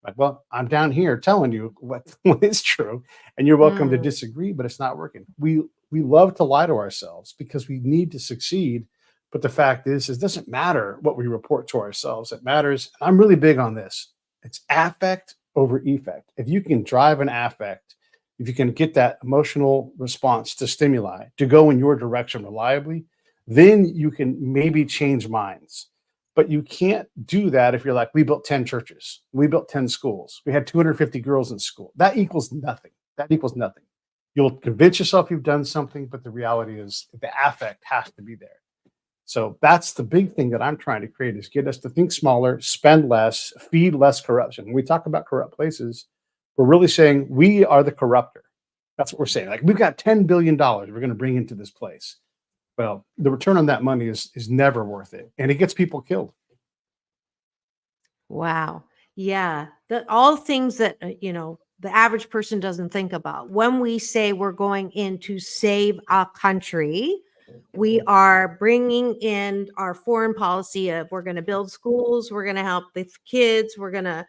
Like, well, I'm down here telling you what is true, and you're welcome to disagree, but it's not working. We love to lie to ourselves because we need to succeed. But the fact is it doesn't matter what we report to ourselves. It matters. And I'm really big on this. It's affect over effect. If you can drive an affect if you can get that emotional response to stimuli to go in your direction reliably, then you can maybe change minds. But you can't do that if you're like, we built 10 churches, we built 10 schools, we had 250 girls in school. That equals nothing. That equals nothing. You'll convince yourself you've done something, but the reality is the affect has to be there. So that's the big thing that I'm trying to create, is get us to think smaller, spend less, feed less corruption. When we talk about corrupt places, we're really saying we are the corrupter. That's what we're saying. Like, we've got $10 billion we're going to bring into this place. Well, the return on that money is never worth it. And it gets people killed. Wow. Yeah. All things that, the average person doesn't think about. When we say we're going in to save our country, we are bringing in our foreign policy of, we're going to build schools, we're going to help the kids, we're going to,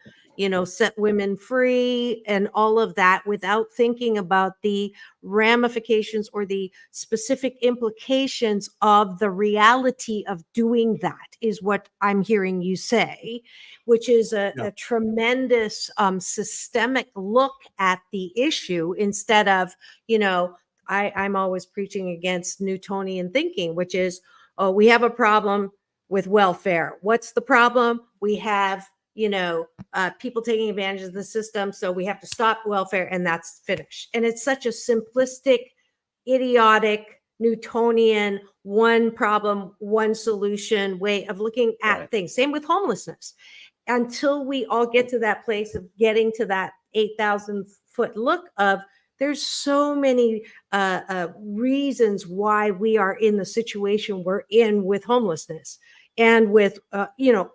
set women free and all of that, without thinking about the ramifications or the specific implications of the reality of doing that, is what I'm hearing you say, which is a tremendous systemic look at the issue, instead of, I'm always preaching against Newtonian thinking, which is, oh, we have a problem with welfare. What's the problem? We have, people taking advantage of the system, so we have to stop welfare, and that's finished. And it's such a simplistic, idiotic, Newtonian, one problem, one solution way of looking at things. Same with homelessness. Until we all get to that place of getting to that 8,000 foot look of, there's so many reasons why we are in the situation we're in with homelessness and with,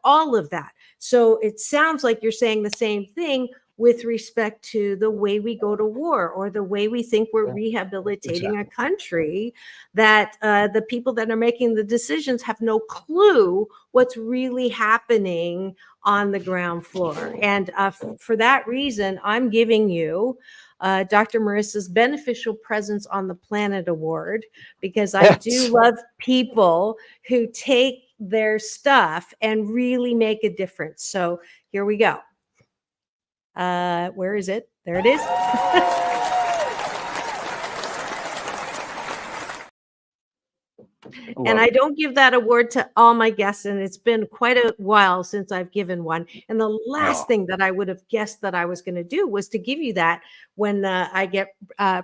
all of that. So it sounds like you're saying the same thing with respect to the way we go to war, or the way we think we're rehabilitating a country, that the people that are making the decisions have no clue what's really happening on the ground floor. And for that reason, I'm giving you Dr. Marissa's Beneficial Presence on the Planet Award, because I do love people who take their stuff and really make a difference. So here we go. Where is it? There it is. And I don't give that award to all my guests, and it's been quite a while since I've given one. And the last thing that I would have guessed that I was going to do was to give you that when I get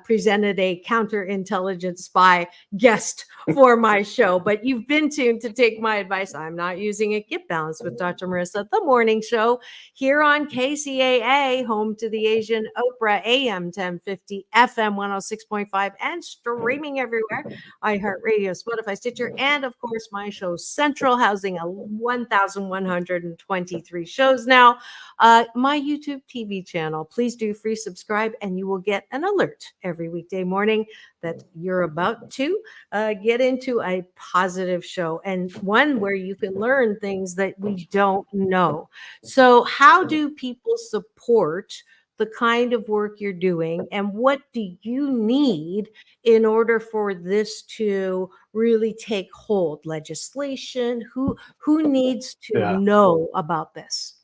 presented a counterintelligence spy guest for my show. But you've been tuned to take my advice. I'm not using it. Get Balanced with Dr. Marissa, the morning show here on KCAA, home to the Asian Oprah, AM 1050, FM 106.5, and streaming everywhere. iHeartRadio, Spotify, Stitcher, and of course my show Central, housing 1,123 shows now. My YouTube TV channel. Please do free subscribe, and you will get an alert every weekday morning that you're about to get into a positive show, and one where you can learn things that we don't know. So how do people support the kind of work you're doing, and what do you need in order for this to really take hold? Legislation? Who needs to know about this?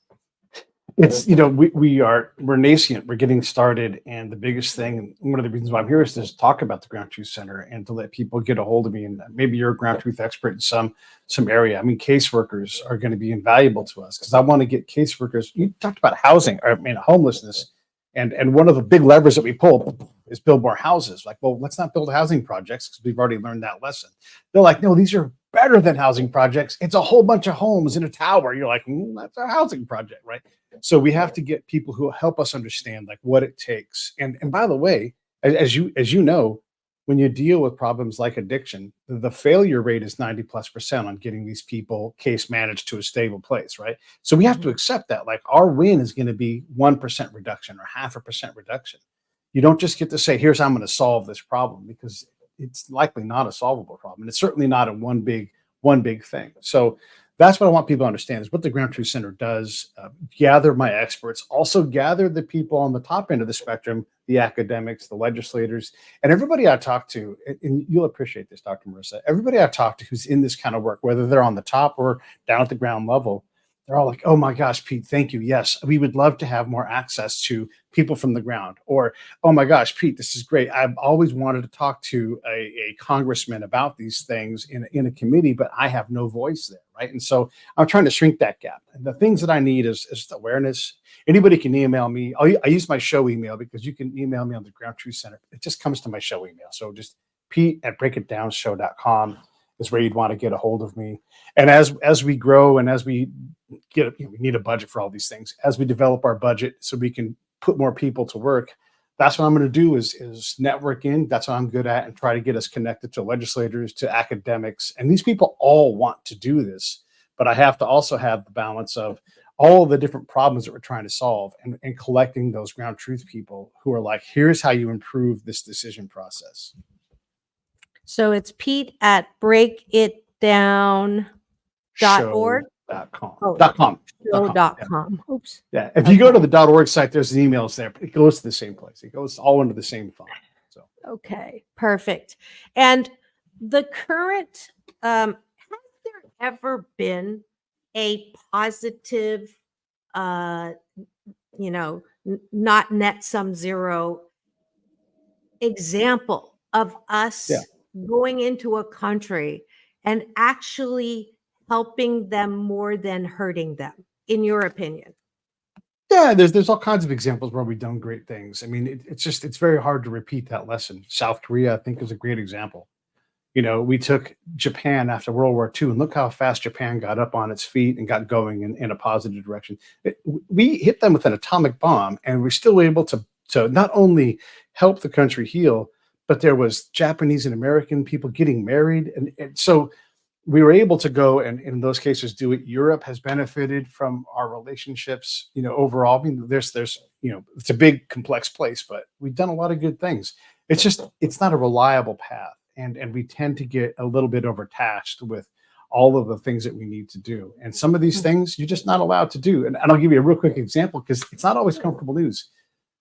It's, we're nascent, we're getting started. And the biggest thing, and one of the reasons why I'm here, is to talk about the Ground Truth Center and to let people get a hold of me. And maybe you're a ground truth expert in some area. I mean, caseworkers are going to be invaluable to us, because I want to get caseworkers. You talked about housing, homelessness. And one of the big levers that we pull is build more houses. Like, well, let's not build housing projects, because we've already learned that lesson. They're like, no, these are better than housing projects. It's a whole bunch of homes in a tower. You're like, that's a housing project, right? So we have to get people who help us understand like what it takes. And by the way, as you know, when you deal with problems like addiction, the failure rate is 90+% on getting these people case managed to a stable place, right? So we have to accept that, like, our win is going to be 1% reduction or 0.5% reduction. You don't just get to say, here's how I'm going to solve this problem, because it's likely not a solvable problem. And it's certainly not in one big thing. So that's what I want people to understand, is what the Ground Truth Center does. Gather my experts, also gather the people on the top end of the spectrum, the academics, the legislators, and everybody I talk to, and you'll appreciate this, Dr. Marissa, everybody I talk to who's in this kind of work, whether they're on the top or down at the ground level, They're all like, oh my gosh, Pete, thank you. Yes, we would love to have more access to people from the ground. Or, oh my gosh, Pete, this is great. I've always wanted to talk to a congressman about these things in a committee, but I have no voice there, right? And so I'm trying to shrink that gap. And the things that I need is awareness. Anybody can email me. I use my show email because you can email me on the Ground Truth Center. It just comes to my show email. So just pete@breakitdownshow.com is where you'd want to get a hold of me. And as we grow and as we we need a budget for all these things. As we develop our budget so we can put more people to work, that's what I'm going to do is network in. That's what I'm good at, and try to get us connected to legislators, to academics. And these people all want to do this, but I have to also have the balance of all of the different problems that we're trying to solve, and collecting those ground truth people who are like, here's how you improve this decision process. So it's Pete@breakitdown.org. .com. Oh, .com. show.com. Oops. Yeah. If you go to the .org site, there's emails there. It goes to the same place. It goes all into the same font. So okay, perfect. And the current, has there ever been a positive, not net sum zero example of us going into a country and actually helping them more than hurting them, in your opinion? yeah, there's all kinds of examples where we've done great things. I mean, it's very hard to repeat that lesson. South Korea, I think, is a great example. We took Japan after World War II, and look how fast Japan got up on its feet and got going in a positive direction. We hit them with an atomic bomb, and we're still able to not only help the country heal, but there was Japanese and American people getting married. And so we were able to go and in those cases do it. Europe has benefited from our relationships, overall. I mean, there's it's a big, complex place, but we've done a lot of good things. It's not a reliable path. And we tend to get a little bit overtaxed with all of the things that we need to do. And some of these things you're just not allowed to do. And I'll give you a real quick example, because it's not always comfortable news.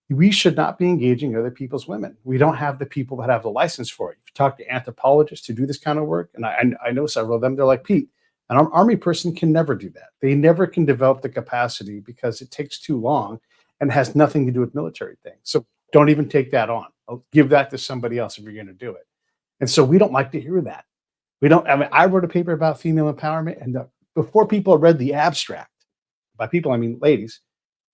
We should not be engaging other people's women. We don't have the people that have the license for it. If you talk to anthropologists who do this kind of work, and I know several of them, they're like, Pete, an Army person can never do that. They never can develop the capacity because it takes too long and has nothing to do with military things. So don't even take that on. I'll give that to somebody else if you're going to do it. And so we don't like to hear that. I wrote a paper about female empowerment, and before people read the abstract, by people, I mean ladies,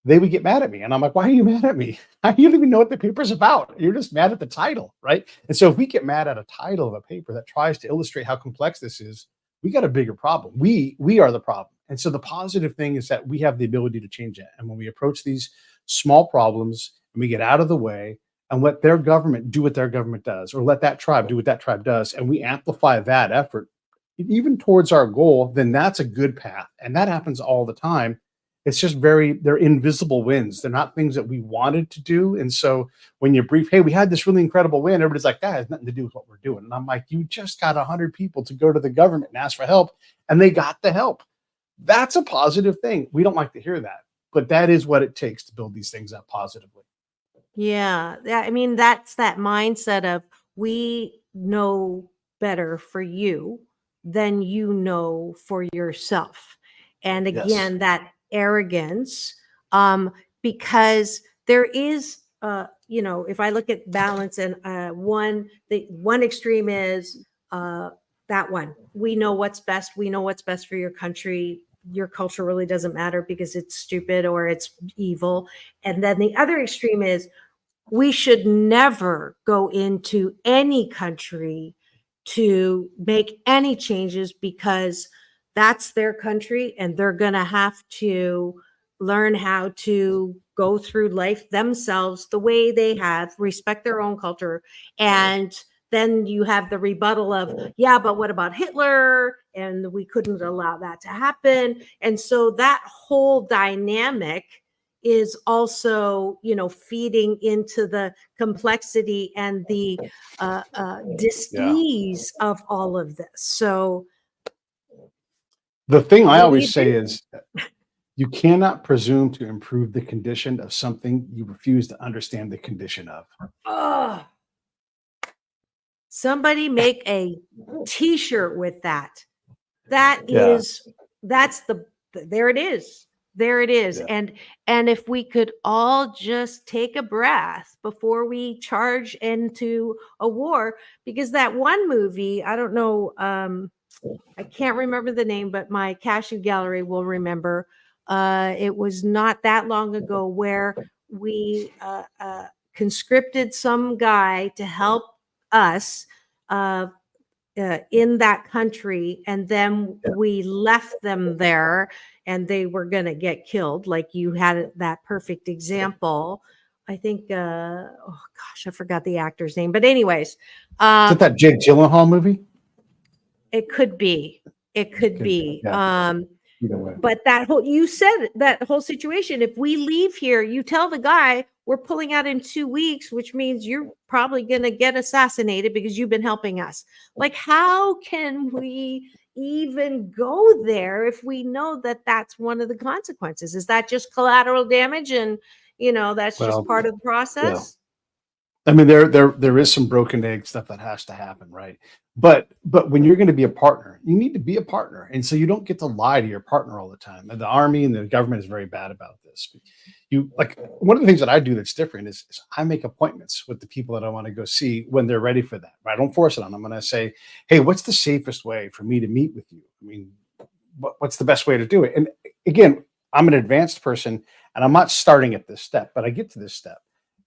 they would get mad at me. And I'm like, why are you mad at me? You don't even know what the paper's about. You're just mad at the title, right? And so if we get mad at a title of a paper that tries to illustrate how complex this is, we got a bigger problem. We are the problem. And so the positive thing is that we have the ability to change it. And when we approach these small problems and we get out of the way and let their government do what their government does, or let that tribe do what that tribe does, and we amplify that effort, even towards our goal, then that's a good path. And that happens all the time. It's just they're invisible wins. They're not things that we wanted to do. And so when you brief, hey, we had this really incredible win, everybody's like, that has nothing to do with what we're doing. And I'm like, you just got 100 people to go to the government and ask for help, and they got the help. That's a positive thing. We don't like to hear that, but that is what it takes to build these things up positively. Yeah. I mean, that's that mindset of, we know better for you than you know for yourself. And again, that arrogance, because there is, if I look at balance, and the one extreme is that one. We know what's best. We know what's best for your country. Your culture really doesn't matter because it's stupid or it's evil. And then the other extreme is, we should never go into any country to make any changes because that's their country, and they're going to have to learn how to go through life themselves the way they have, respect their own culture. And then you have the rebuttal of, yeah, but what about Hitler? And we couldn't allow that to happen. And so that whole dynamic is also, feeding into the complexity and the dis-ease of all of this. So the thing I always say is, you cannot presume to improve the condition of something you refuse to understand the condition of. Oh, somebody make a t-shirt with that. That's the there it is. There it is. Yeah. And if we could all just take a breath before we charge into a war, because that one movie, I don't know, I can't remember the name, but my cashew gallery will remember. It was not that long ago where we conscripted some guy to help us in that country, and then we left them there, and they were going to get killed. Like you had that perfect example. I think, oh gosh, I forgot the actor's name, but anyways, Is it that Jake Gyllenhaal movie? it could be. It could be. Yeah. Either way. But you said that whole situation, if we leave here, you tell the guy we're pulling out in 2 weeks, which means you're probably going to get assassinated because you've been helping us. Like, how can we even go there if we know that that's one of the consequences? Is that just collateral damage? And, that's just part of the process? I mean, there is some broken egg stuff that has to happen, right? But when you're going to be a partner, you need to be a partner, and so you don't get to lie to your partner all the time. And the army and the government is very bad about this. One of the things that I do that's different is I make appointments with the people that I want to go see when they're ready for that. I don't force it on them. I'm going to say, hey, what's the safest way for me to meet with you? I mean, what's the best way to do it? And again, I'm an advanced person, and I'm not starting at this step, but I get to this step.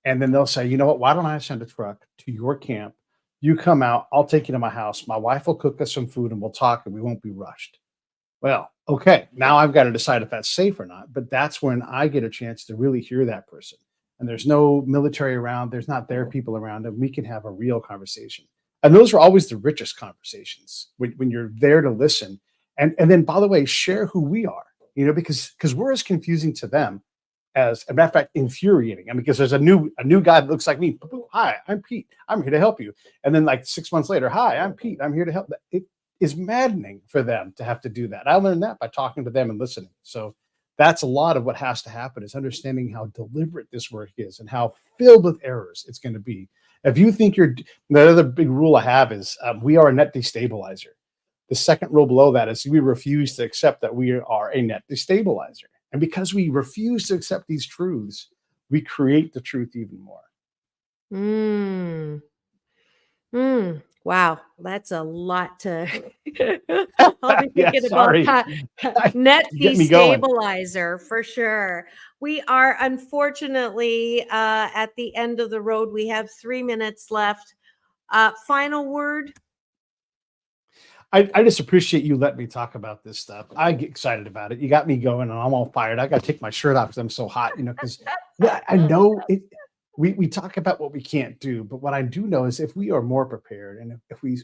And then they'll say, you know what, why don't I send a truck to your camp? You come out, I'll take you to my house. My wife will cook us some food and we'll talk and we won't be rushed. Well, okay, now I've got to decide if that's safe or not. But that's when I get a chance to really hear that person. And there's no military around. There's not their people around. And we can have a real conversation. And those are always the richest conversations when you're there to listen. And then, by the way, share who we are, because we're as confusing to them as a matter of fact, infuriating. I mean, because there's a new guy that looks like me. Hi, I'm Pete. I'm here to help you. And then like 6 months later, hi, I'm Pete. I'm here to help. It is maddening for them to have to do that. I learned that by talking to them and listening. So that's a lot of what has to happen, is understanding how deliberate this work is and how filled with errors it's going to be. If you think the other big rule I have is we are a net destabilizer. The second rule below that is we refuse to accept that we are a net destabilizer. And because we refuse to accept these truths, we create the truth even more. Wow, that's a lot to. I'll be thinking about net destabilizer for sure. We are unfortunately at the end of the road. We have 3 minutes left. Final word. I just appreciate you letting me talk about this stuff. I get excited about it. You got me going, and I'm all fired. I got to take my shirt off because I'm so hot, because I know it. We talk about what we can't do, but what I do know is if we are more prepared and if we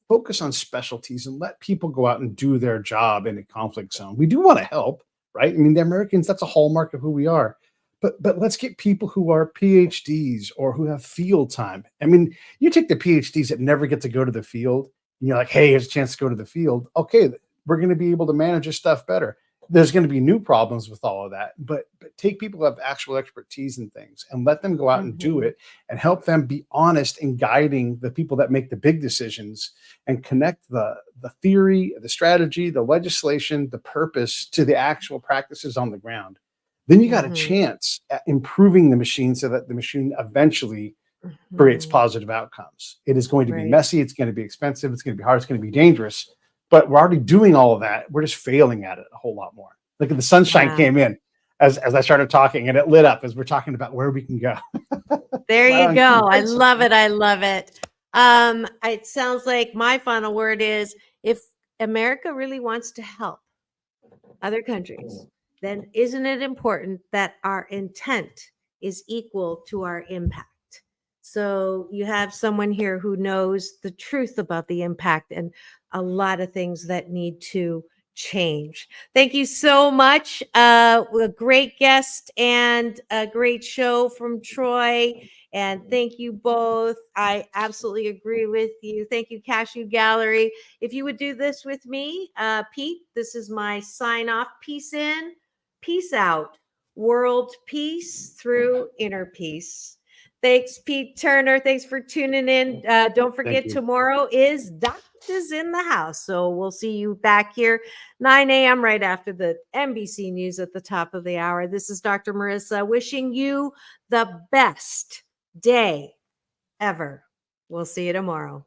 focus on specialties and let people go out and do their job in a conflict zone, we do want to help, right? I mean, the Americans, that's a hallmark of who we are. But let's get people who are PhDs or who have field time. I mean, you take the PhDs that never get to go to the field, and you're like, hey, here's a chance to go to the field. Okay, we're going to be able to manage this stuff better. There's going to be new problems with all of that, but take people who have actual expertise in things and let them go out and do it, and help them be honest in guiding the people that make the big decisions, and connect the theory, the strategy, the legislation, the purpose to the actual practices on the ground. Then you got a chance at improving the machine so that the machine eventually creates positive outcomes. It is going to be messy. It's going to be expensive. It's going to be hard. It's going to be dangerous. But we're already doing all of that. We're just failing at it a whole lot more. Look at the sunshine came in as I started talking, and it lit up as we're talking about where we can go. There you go. I love it. I love it. It sounds like my final word is, if America really wants to help other countries, then isn't it important that our intent is equal to our impact? So you have someone here who knows the truth about the impact and a lot of things that need to change. Thank you so much. A great guest and a great show from Troy. And thank you both. I absolutely agree with you. Thank you, Cashew Gallery. If you would do this with me, Pete, this is my sign off. Peace in, peace out. World peace through inner peace. Thanks, Pete Turner. Thanks for tuning in. Don't forget, tomorrow is Dr. is in the house. So we'll see you back here 9 a.m. right after the NBC News at the top of the hour. This is Dr. Marissa wishing you the best day ever. We'll see you tomorrow.